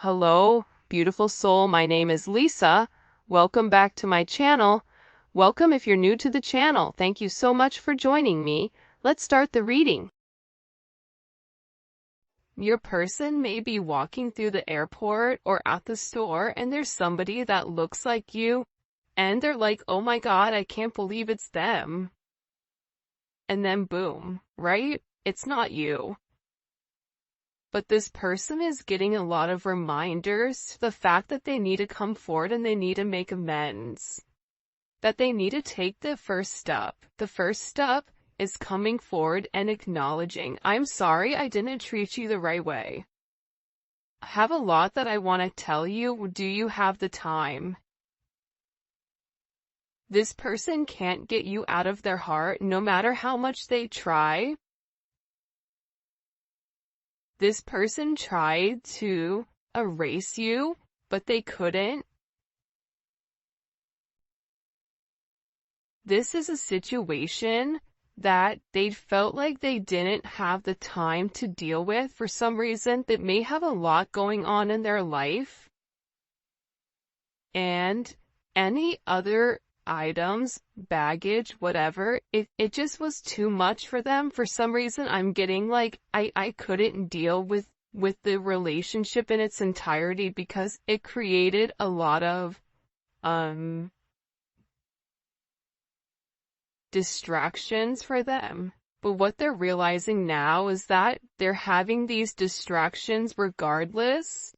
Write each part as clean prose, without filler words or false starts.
Hello, beautiful soul. My name is Lisa. Welcome back to my channel. Welcome if you're new to the channel. Thank you so much for joining me. Let's start the reading. Your person may be walking through the airport or at the store and there's somebody that looks like you and they're like, oh my God, I can't believe it's them. And then boom, right? It's not you. But this person is getting a lot of reminders to the fact that they need to come forward and they need to make amends. That they need to take the first step. The first step is coming forward and acknowledging, I'm sorry I didn't treat you the right way. I have a lot that I want to tell you. Do you have the time? This person can't get you out of their heart no matter how much they try. This person tried to erase you, but they couldn't. This is a situation that they felt like they didn't have the time to deal with for some reason. That may have a lot going on in their life. And any other items, baggage, whatever, it just was too much for them. For some reason, I'm getting like, I couldn't deal with the relationship in its entirety because it created a lot of, distractions for them. But what they're realizing now is that they're having these distractions regardless.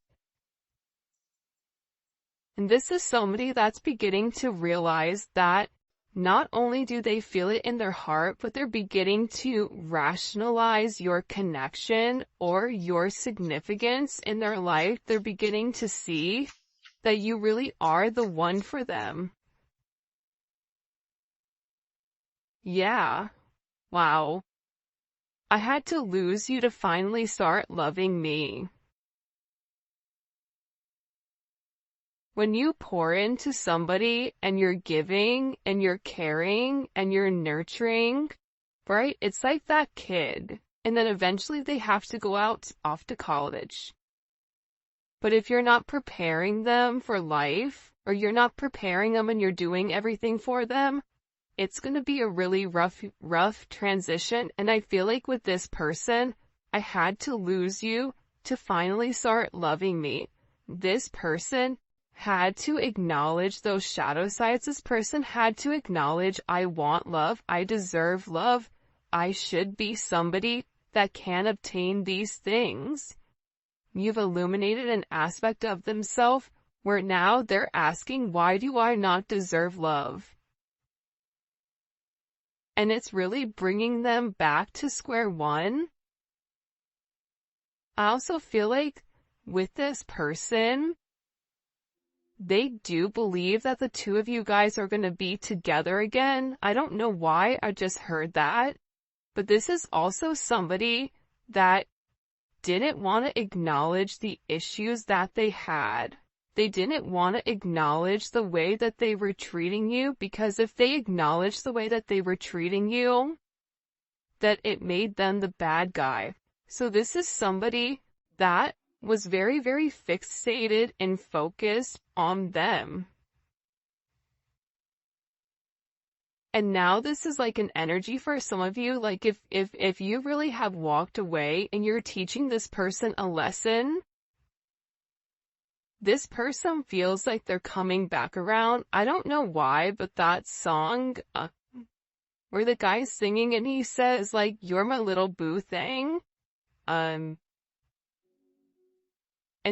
And this is somebody that's beginning to realize that not only do they feel it in their heart, but they're beginning to rationalize your connection or your significance in their life. They're beginning to see that you really are the one for them. Yeah. Wow. I had to lose you to finally start loving me. When you pour into somebody and you're giving and you're caring and you're nurturing, right? It's like that kid. And then eventually they have to go out off to college. But if you're not preparing them for life, or you're not preparing them and you're doing everything for them, it's going to be a really rough transition. And I feel like with this person, I had to lose you to finally start loving me. This person had to acknowledge those shadow sides. This person had to acknowledge, I want love, I deserve love, I should be somebody that can obtain these things. You've illuminated an aspect of themselves where now they're asking, why do I not deserve love? And it's really bringing them back to square one. I also feel like with this person, they do believe that the two of you guys are going to be together again. I don't know why, I just heard that. But this is also somebody that didn't want to acknowledge the issues that they had. They didn't want to acknowledge the way that they were treating you, because if they acknowledged the way that they were treating you, that it made them the bad guy. So this is somebody that was very, very fixated and focused on them. And now this is like an energy for some of you, like if you really have walked away and you're teaching this person a lesson, this person feels like they're coming back around. I don't know why, but that song, where the guy's singing and he says like, you're my little boo thing, and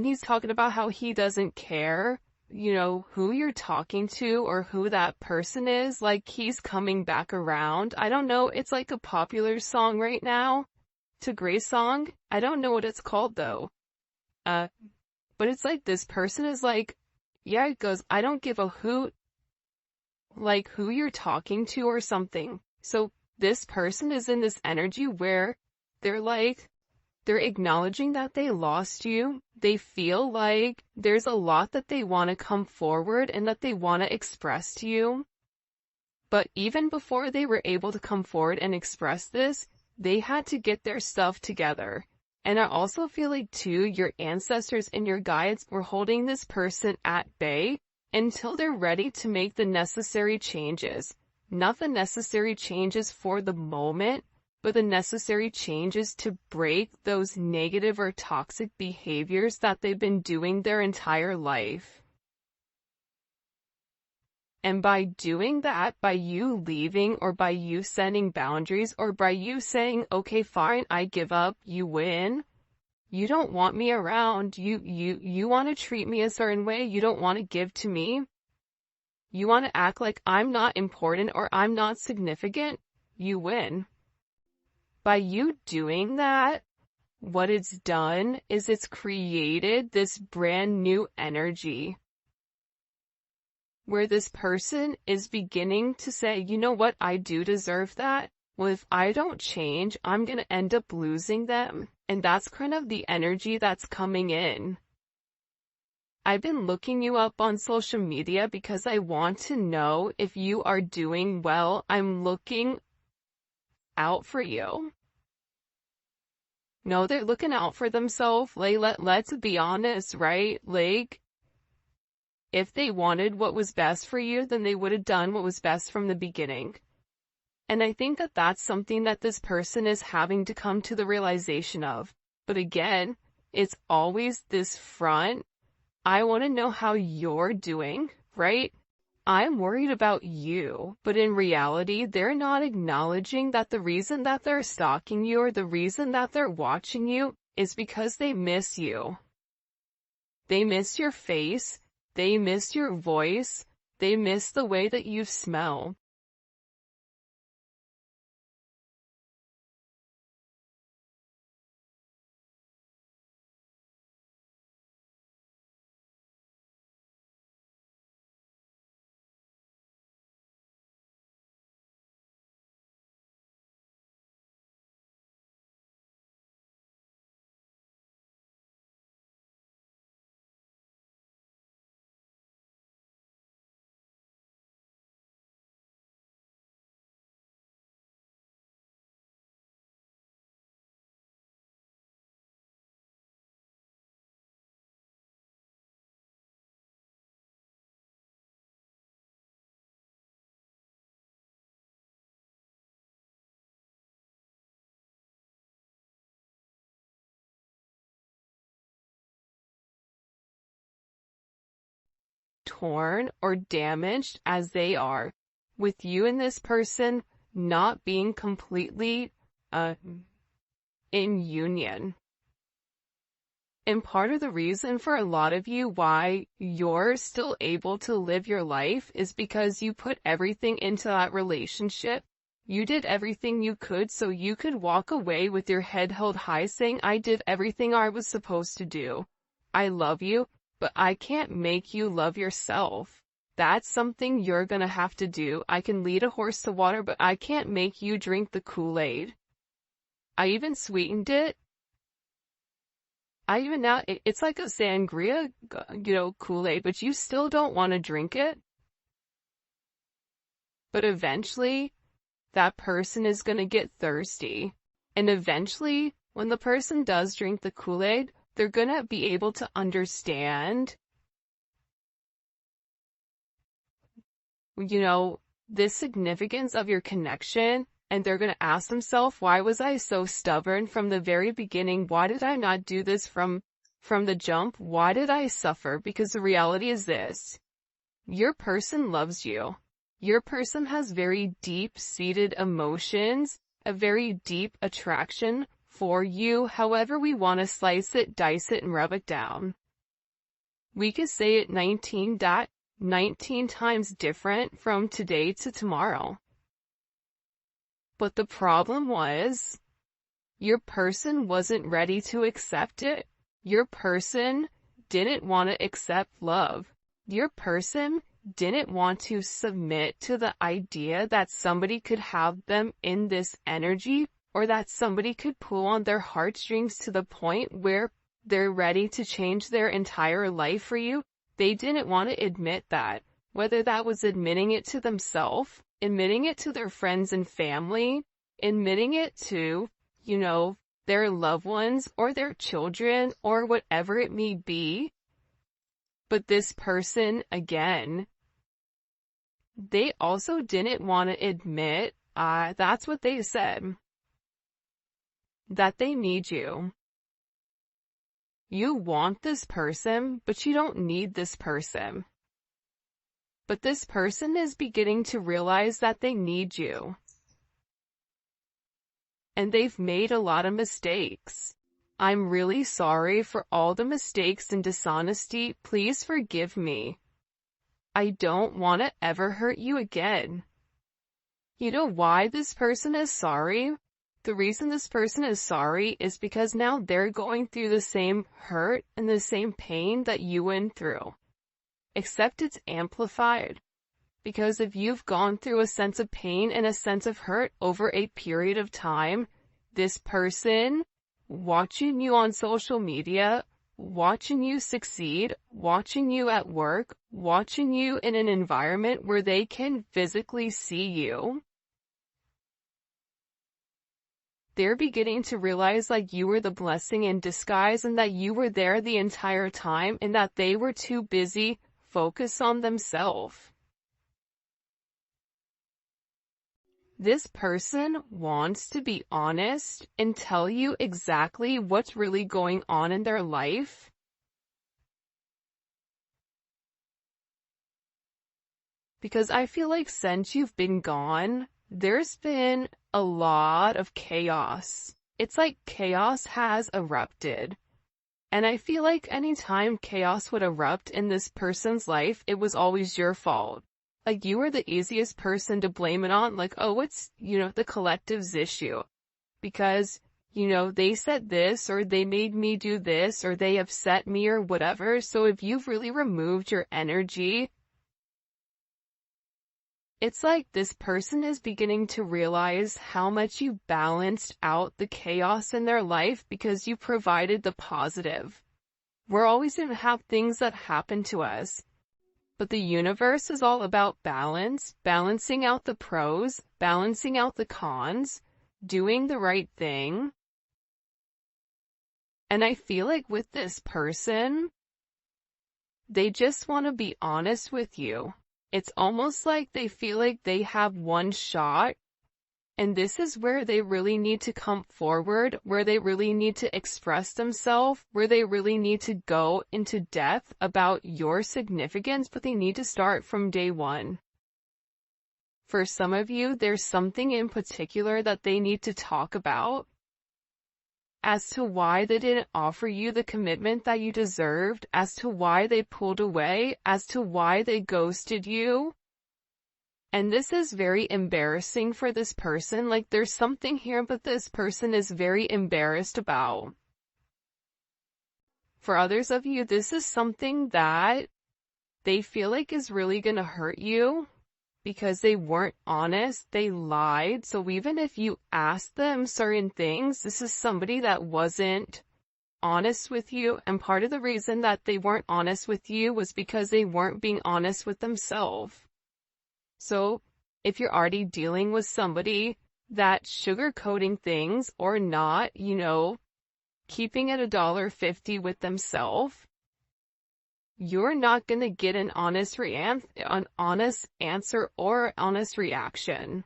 he's talking about how he doesn't care, you know, who you're talking to or who that person is. Like, he's coming back around. I don't know. It's like a popular song right now. It's a great song. I don't know what it's called though. But it's like this person is like, yeah, it goes, I don't give a hoot, like who you're talking to or something. So this person is in this energy where they're like, they're acknowledging that they lost you. They feel like there's a lot that they want to come forward and that they want to express to you. But even before they were able to come forward and express this, they had to get their stuff together. And I also feel like too, your ancestors and your guides were holding this person at bay until they're ready to make the necessary changes. Not the necessary changes for the moment, but the necessary changes to break those negative or toxic behaviors that they've been doing their entire life. And by doing that, by you leaving, or by you setting boundaries, or by you saying, okay, fine, I give up, you win. You don't want me around. You want to treat me a certain way. You don't want to give to me. You want to act like I'm not important or I'm not significant. You win. By you doing that, what it's done is it's created this brand new energy where this person is beginning to say, you know what, I do deserve that. Well, if I don't change, I'm going to end up losing them. And that's kind of the energy that's coming in. I've been looking you up on social media because I want to know if you are doing well. I'm looking out for you. No, they're looking out for themselves. Like, let's be honest, right? Like, if they wanted what was best for you, then they would have done what was best from the beginning. And I think that that's something that this person is having to come to the realization of. But again, it's always this front. I want to know how you're doing, right? I'm worried about you, but in reality, they're not acknowledging that the reason that they're stalking you or the reason that they're watching you is because they miss you. They miss your face. They miss your voice. They miss the way that you smell. Torn or damaged as they are, with you and this person not being completely in union. And part of the reason for a lot of you why you're still able to live your life is because you put everything into that relationship. You did everything you could so you could walk away with your head held high saying, I did everything I was supposed to do. I love you, but I can't make you love yourself. That's something you're gonna have to do. I can lead a horse to water, but I can't make you drink the Kool-Aid. I even sweetened it. It's like a sangria, Kool-Aid, but you still don't want to drink it. But eventually, that person is going to get thirsty. And eventually, when the person does drink the Kool-Aid, they're going to be able to understand, the significance of your connection. And they're going to ask themselves, why was I so stubborn from the very beginning? Why did I not do this from the jump? Why did I suffer? Because the reality is this. Your person loves you. Your person has very deep-seated emotions, a very deep attraction for you, however we want to slice it, dice it, and rub it down. We could say it 19 times different from today to tomorrow. But the problem was, your person wasn't ready to accept it. Your person didn't want to accept love. Your person didn't want to submit to the idea that somebody could have them in this energy, or that somebody could pull on their heartstrings to the point where they're ready to change their entire life for you. They didn't want to admit that, whether that was admitting it to themselves, admitting it to their friends and family, admitting it to, their loved ones or their children or whatever it may be. But this person, again, they also didn't want to admit, that's what they said, that they need you. You want this person, but you don't need this person. But this person is beginning to realize that they need you. And they've made a lot of mistakes. I'm really sorry for all the mistakes and dishonesty. Please forgive me. I don't want to ever hurt you again. You know why this person is sorry? The reason this person is sorry is because now they're going through the same hurt and the same pain that you went through. Except it's amplified. Because if you've gone through a sense of pain and a sense of hurt over a period of time, this person, watching you on social media, watching you succeed, watching you at work, watching you in an environment where they can physically see you, they're beginning to realize like you were the blessing in disguise and that you were there the entire time and that they were too busy focused on themselves. This person wants to be honest and tell you exactly what's really going on in their life. Because I feel like since you've been gone, there's been a lot of chaos. It's like chaos has erupted. And I feel like anytime chaos would erupt in this person's life, it was always your fault. Like you were the easiest person to blame it on, like, oh, it's, the collective's issue. Because, they said this, or they made me do this, or they upset me, or whatever. So if you've really removed your energy, it's like this person is beginning to realize how much you balanced out the chaos in their life because you provided the positive. We're always going to have things that happen to us. But the universe is all about balance, balancing out the pros, balancing out the cons, doing the right thing. And I feel like with this person, they just want to be honest with you. It's almost like they feel like they have one shot, and this is where they really need to come forward, where they really need to express themselves, where they really need to go into depth about your significance, but they need to start from day one. For some of you, there's something in particular that they need to talk about as to why they didn't offer you the commitment that you deserved, as to why they pulled away, as to why they ghosted you. And this is very embarrassing for this person. Like there's something here, but this person is very embarrassed about. For others of you, this is something that they feel like is really gonna hurt you because they weren't honest, they lied. So even if you asked them certain things, this is somebody that wasn't honest with you. And part of the reason that they weren't honest with you was because they weren't being honest with themselves. So, if you're already dealing with somebody that's sugarcoating things or not, keeping it $1.50 with themselves, you're not going to get an honest answer or honest reaction.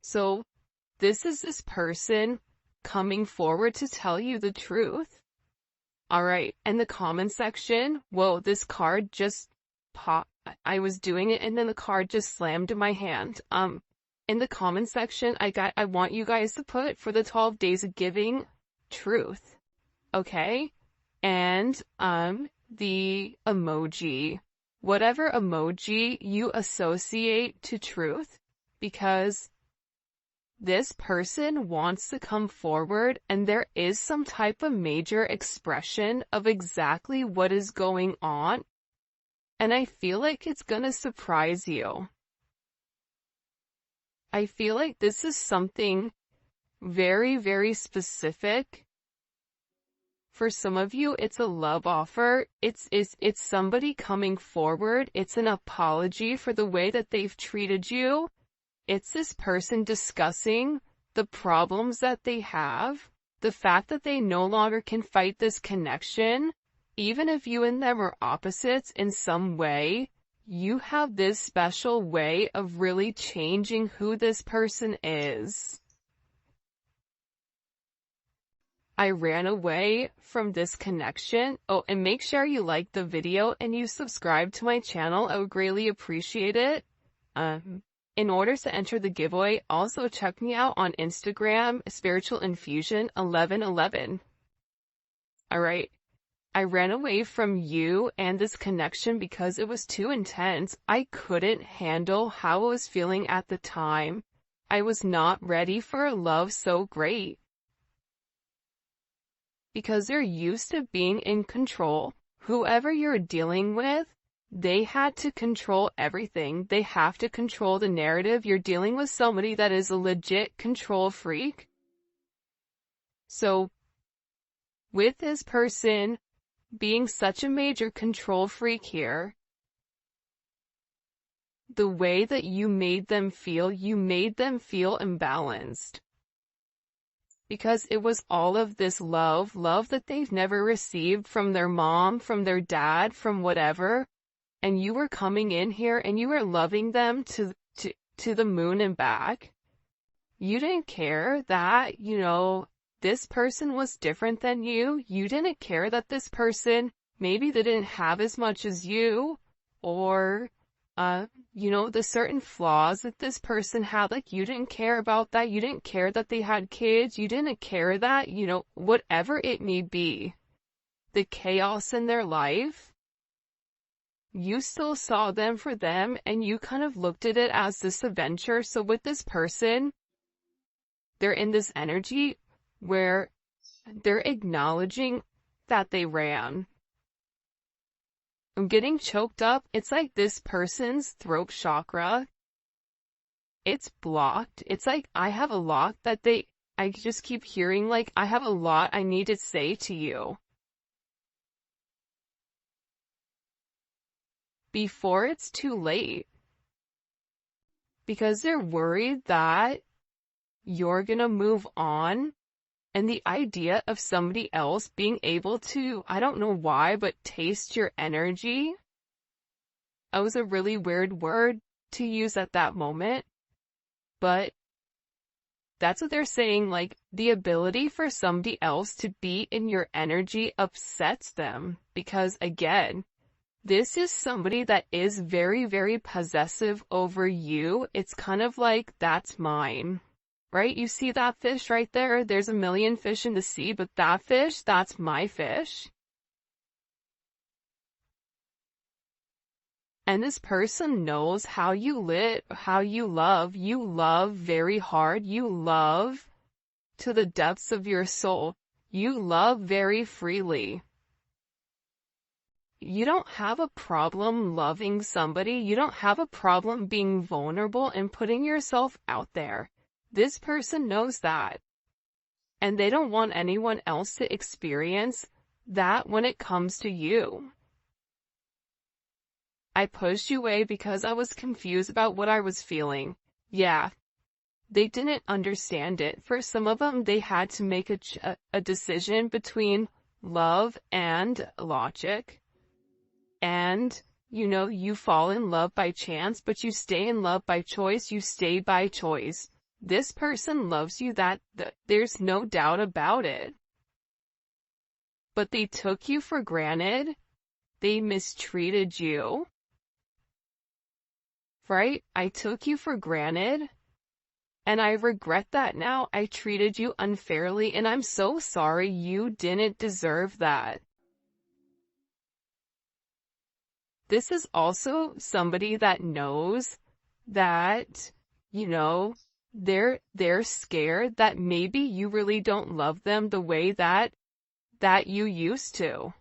So, this is this person coming forward to tell you the truth. Alright, in the comment section, whoa, this card just popped. I was doing it and then the card just slammed in my hand. In the comment section, I want you guys to put for the 12 days of giving truth. Okay? And, the emoji. Whatever emoji you associate to truth, because this person wants to come forward and there is some type of major expression of exactly what is going on. And I feel like it's gonna surprise you. I feel like this is something very, very specific. For some of you, it's a love offer. It's somebody coming forward. It's an apology for the way that they've treated you. It's this person discussing the problems that they have. The fact that they no longer can fight this connection, even if you and them are opposites in some way, you have this special way of really changing who this person is. I ran away from this connection. Oh, and make sure you like the video and you subscribe to my channel. I would greatly appreciate it. In order to enter the giveaway, also check me out on Instagram, Spiritual Infusion 1111. Alright. I ran away from you and this connection because it was too intense. I couldn't handle how I was feeling at the time. I was not ready for a love so great. Because they're used to being in control. Whoever you're dealing with, they had to control everything. They have to control the narrative. You're dealing with somebody that is a legit control freak. So, with this person being such a major control freak here, the way that you made them feel imbalanced. Because it was all of this love that they've never received from their mom, from their dad, from whatever. And you were coming in here and you were loving them to the moon and back. You didn't care that, this person was different than you. You didn't care that this person, maybe they didn't have as much as you, or, the certain flaws that this person had, like, you didn't care about that. You didn't care that they had kids. You didn't care that, whatever it may be, the chaos in their life, you still saw them for them, and you kind of looked at it as this adventure. So with this person, they're in this energy where they're acknowledging that they ran. I'm getting choked up. It's like this person's throat chakra, it's blocked. It's like I have a lot that I just keep hearing, like, I have a lot I need to say to you before it's too late. Because they're worried that you're gonna move on. And the idea of somebody else being able to, I don't know why, but taste your energy. That was a really weird word to use at that moment. But that's what they're saying, like, the ability for somebody else to be in your energy upsets them. Because again, this is somebody that is very, very possessive over you. It's kind of like, that's mine. Right? You see that fish right there? There's a million fish in the sea, but that fish, that's my fish. And this person knows how you how you love. You love very hard. You love to the depths of your soul. You love very freely. You don't have a problem loving somebody. You don't have a problem being vulnerable and putting yourself out there. This person knows that. And they don't want anyone else to experience that when it comes to you. I pushed you away because I was confused about what I was feeling. Yeah. They didn't understand it. For some of them, they had to make a decision between love and logic. And, you fall in love by chance, but you stay in love by choice. You stay by choice. This person loves you, there's no doubt about it. But they took you for granted. They mistreated you. Right? I took you for granted. And I regret that now. I treated you unfairly, and I'm so sorry. You didn't deserve that. This is also somebody that knows that, they're scared that maybe you really don't love them the way that you used to.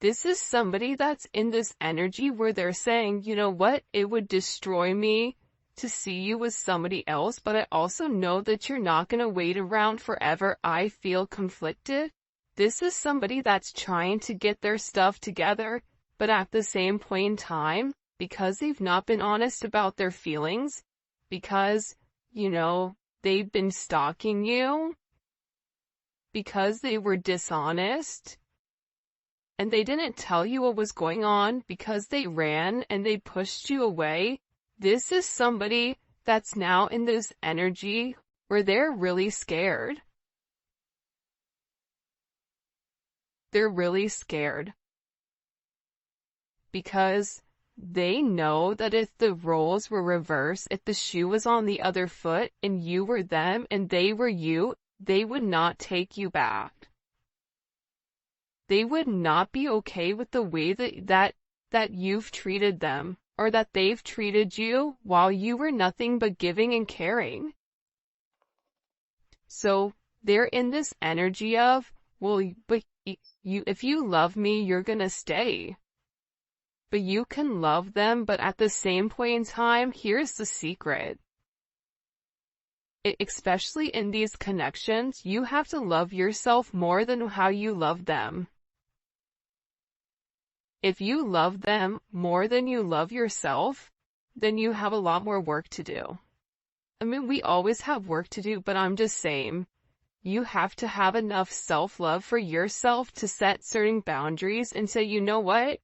This is somebody that's in this energy where they're saying, you know what, it would destroy me to see you with somebody else, but I also know that you're not going to wait around forever. I feel conflicted. This is somebody that's trying to get their stuff together, but at the same point in time, because they've not been honest about their feelings, because, they've been stalking you because they were dishonest and they didn't tell you what was going on because they ran and they pushed you away. This is somebody that's now in this energy where they're really scared. They're really scared because they know that if the roles were reversed, if the shoe was on the other foot and you were them and they were you, they would not take you back. They would not be okay with the way that you've treated them or that they've treated you while you were nothing but giving and caring. So they're in this energy of, well, but if you love me, you're gonna stay. But you can love them, but at the same point in time, here's the secret. Especially in these connections, you have to love yourself more than how you love them. If you love them more than you love yourself, then you have a lot more work to do. I mean, we always have work to do, but I'm just saying, you have to have enough self-love for yourself to set certain boundaries and say, you know what?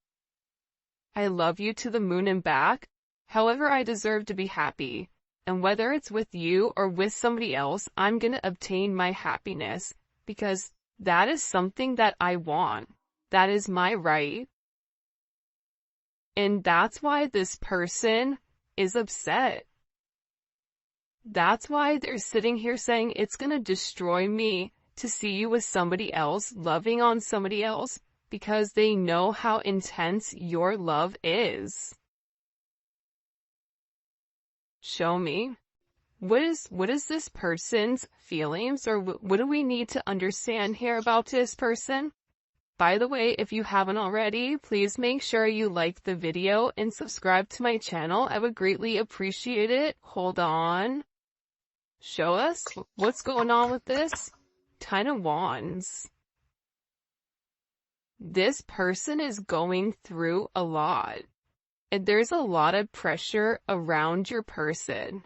I love you to the moon and back. However, I deserve to be happy. And whether it's with you or with somebody else, I'm going to obtain my happiness because that is something that I want. That is my right. And that's why this person is upset. That's why they're sitting here saying it's going to destroy me to see you with somebody else, loving on somebody else, because they know how intense your love is. Show me. What is this person's feelings, or what do we need to understand here about this person? By the way, if you haven't already, please make sure you like the video and subscribe to my channel. I would greatly appreciate it. Hold on. Show us what's going on with this. 10 of Wands. This person is going through a lot. And there's a lot of pressure around your person.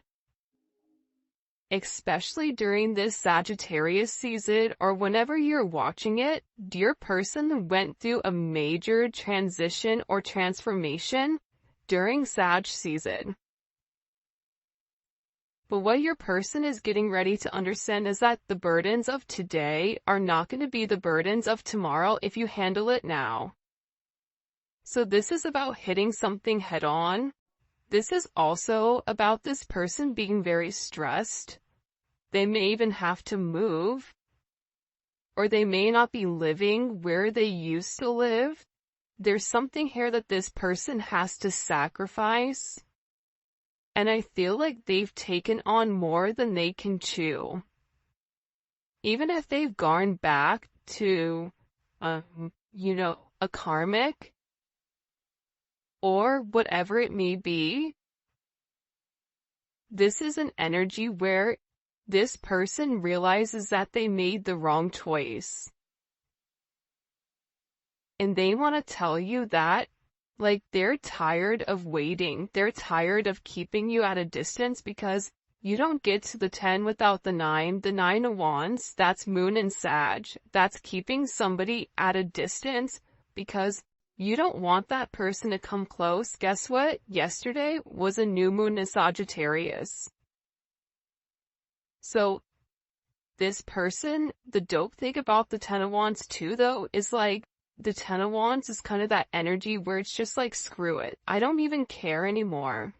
Especially during this Sagittarius season or whenever you're watching it, your person went through a major transition or transformation during Sag season. But what your person is getting ready to understand is that the burdens of today are not going to be the burdens of tomorrow if you handle it now. So this is about hitting something head on. This is also about this person being very stressed. They may even have to move, or they may not be living where they used to live. There's something here that this person has to sacrifice. And I feel like they've taken on more than they can chew. Even if they've gone back to, a karmic, or whatever it may be, this is an energy where this person realizes that they made the wrong choice. And they want to tell you that, like, they're tired of waiting. They're tired of keeping you at a distance because you don't get to the 10 without the 9. The 9 of Wands, that's Moon and Sag. That's keeping somebody at a distance because you don't want that person to come close. Guess what? Yesterday was a new moon in Sagittarius. So this person, the dope thing about the 10 of Wands too, though, is like, the 10 of Wands is kind of that energy where it's just like, screw it. I don't even care anymore.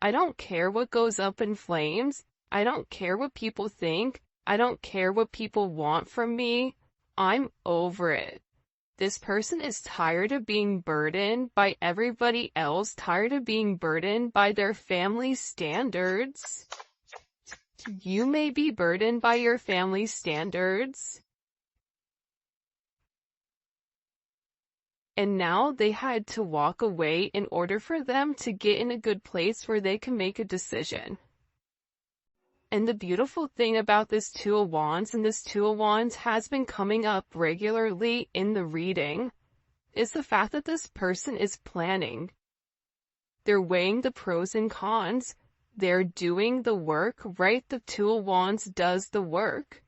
I don't care what goes up in flames. I don't care what people think. I don't care what people want from me. I'm over it. This person is tired of being burdened by everybody else, tired of being burdened by their family standards. You may be burdened by your family standards. And now they had to walk away in order for them to get in a good place where they can make a decision. And the beautiful thing about this 2 of Wands, and this 2 of Wands has been coming up regularly in the reading, is the fact that this person is planning. They're weighing the pros and cons. they're doing the work, right? The Two of Wands does the work.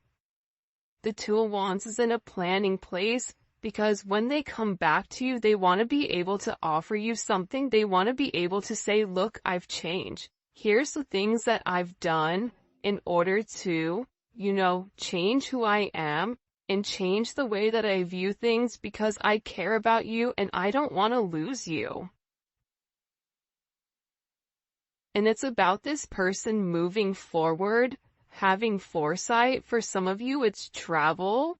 The Two of Wands is in a planning place because when they come back to you, they want to be able to offer you something. They want to be able to say, look, I've changed. Here's the things that I've done in order to, change who I am and change the way that I view things because I care about you and I don't want to lose you. And it's about this person moving forward, having foresight. For some of you, it's travel.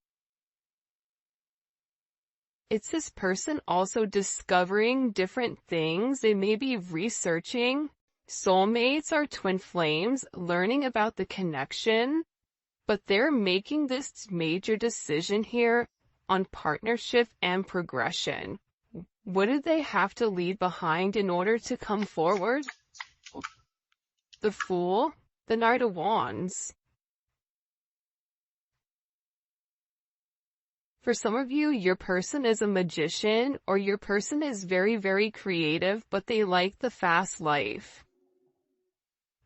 It's this person also discovering different things. They may be researching. Soulmates are twin flames, learning about the connection, but they're making this major decision here on partnership and progression. What do they have to leave behind in order to come forward? The Fool, the Knight of Wands. For some of you, your person is a magician, or your person is very, very creative, but they like the fast life.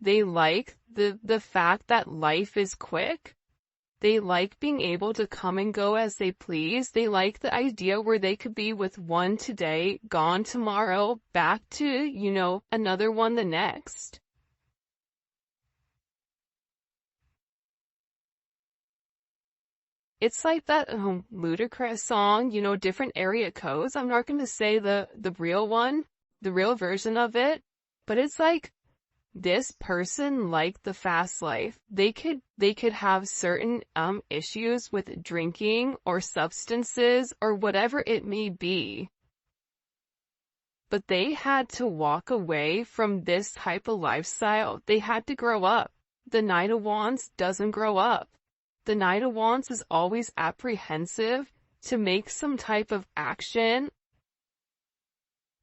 They like the fact that life is quick. They like being able to come and go as they please. They like the idea where they could be with one today, gone tomorrow, back to, another one the next. It's like that ludicrous song, different area codes. I'm not going to say the real one, the real version of it, but it's like this person liked the fast life. They could have certain issues with drinking or substances or whatever it may be. But they had to walk away from this type of lifestyle. They had to grow up. The Knight of Wands doesn't grow up. The Knight of Wands is always apprehensive to make some type of action.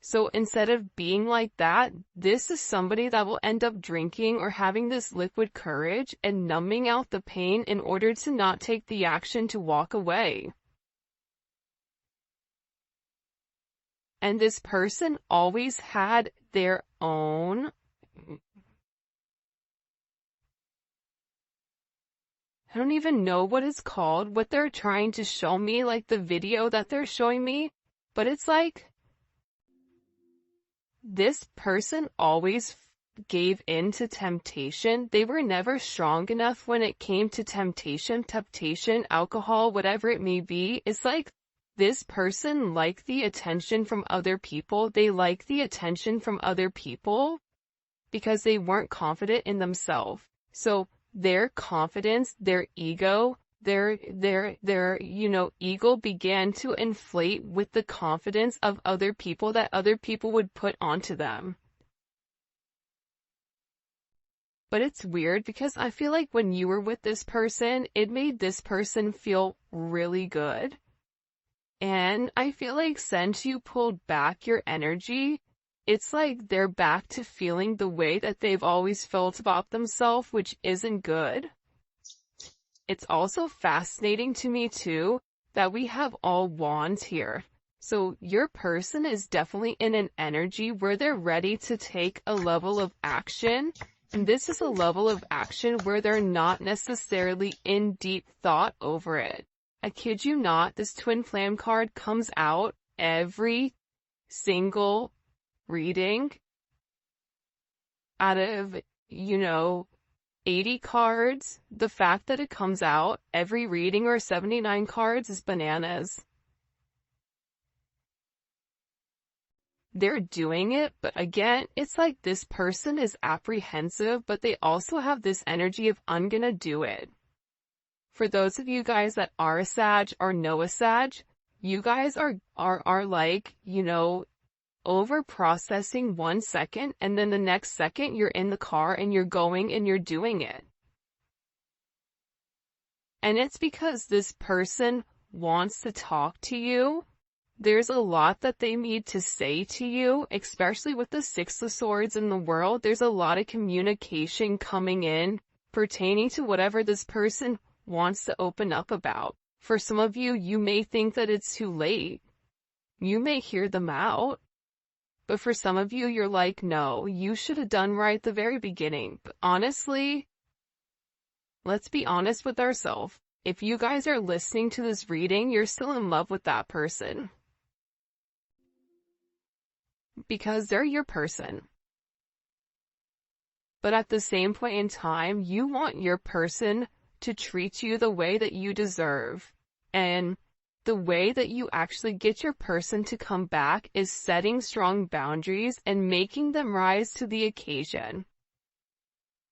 So instead of being like that, this is somebody that will end up drinking or having this liquid courage and numbing out the pain in order to not take the action to walk away. And this person always had their own I don't even know what it's called, what they're trying to show me, like the video that they're showing me, but it's like this person always gave in to temptation. They were never strong enough when it came to temptation, alcohol, whatever it may be. It's like this person liked the attention from other people. They like the attention from other people because they weren't confident in themselves. So their confidence, their ego, their ego began to inflate with the confidence of other people that other people would put onto them. But it's weird because I feel like when you were with this person, it made this person feel really good. And I feel like since you pulled back your energy, it's like they're back to feeling the way that they've always felt about themselves, which isn't good. It's also fascinating to me too that we have all wands here. So your person is definitely in an energy where they're ready to take a level of action. And this is a level of action where they're not necessarily in deep thought over it. I kid you not, this twin flame card comes out every single reading out of 80 cards. The fact that it comes out every reading or 79 cards is bananas. They're doing it, but again, it's like this person is apprehensive, but they also have this energy of I'm gonna do it. For those of you guys that are a Sag or know a Sag, you guys are like, over processing 1 second and then the next second you're in the car and you're going and you're doing it. And it's because this person wants to talk to you. There's a lot that they need to say to you, especially with the Six of Swords in the world. There's a lot of communication coming in pertaining to whatever this person wants to open up about. For some of you, you may think that it's too late. You may hear them out. But for some of you, you're like, no, you should have done right at the very beginning. But honestly, let's be honest with ourselves. If you guys are listening to this reading, you're still in love with that person. Because they're your person. But at the same point in time, you want your person to treat you the way that you deserve. And the way that you actually get your person to come back is setting strong boundaries and making them rise to the occasion.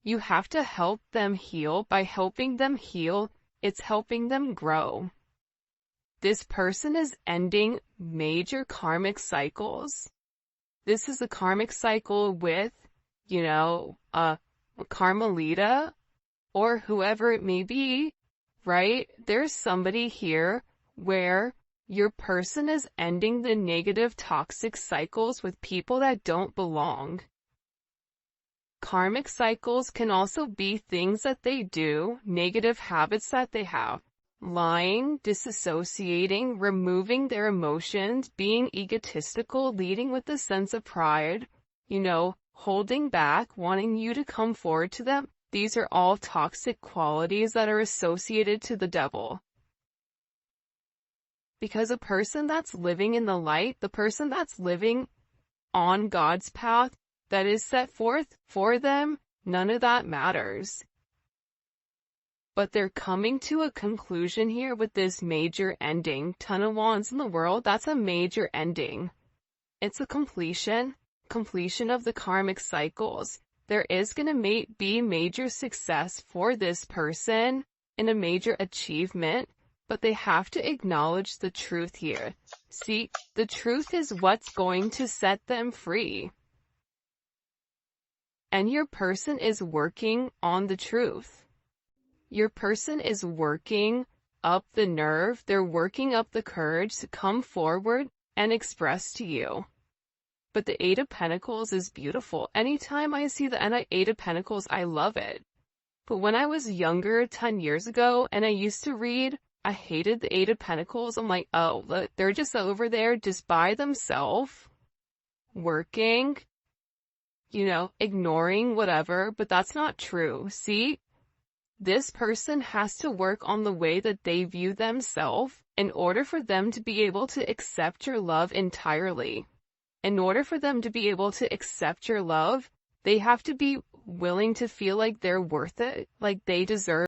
You have to help them heal. By helping them heal, it's helping them grow. This person is ending major karmic cycles. This is a karmic cycle with, Carmelita or whoever it may be, right? There's somebody here where your person is ending the negative toxic cycles with people that don't belong. Karmic cycles can also be things that they do, negative habits that they have. Lying, disassociating, removing their emotions, being egotistical, leading with a sense of pride, holding back, wanting you to come forward to them. These are all toxic qualities that are associated to the devil. Because a person that's living in the light, the person that's living on God's path that is set forth for them, none of that matters. But they're coming to a conclusion here with this major ending. Ton of Wands in the world, that's a major ending. It's a completion of the karmic cycles. There is going to be major success for this person and a major achievement, but they have to acknowledge the truth here. See, the truth is what's going to set them free. And your person is working on the truth. Your person is working up the nerve. They're working up the courage to come forward and express to you. But the Eight of Pentacles is beautiful. Anytime I see the Eight of Pentacles, I love it. But when I was younger, 10 years ago, and I used to read, I hated the Eight of Pentacles. I'm like, oh, look, they're just over there just by themselves, working, ignoring whatever. But that's not true. See, this person has to work on the way that they view themselves in order for them to be able to accept your love entirely. In order for them to be able to accept your love, they have to be willing to feel like they're worth it, like they deserve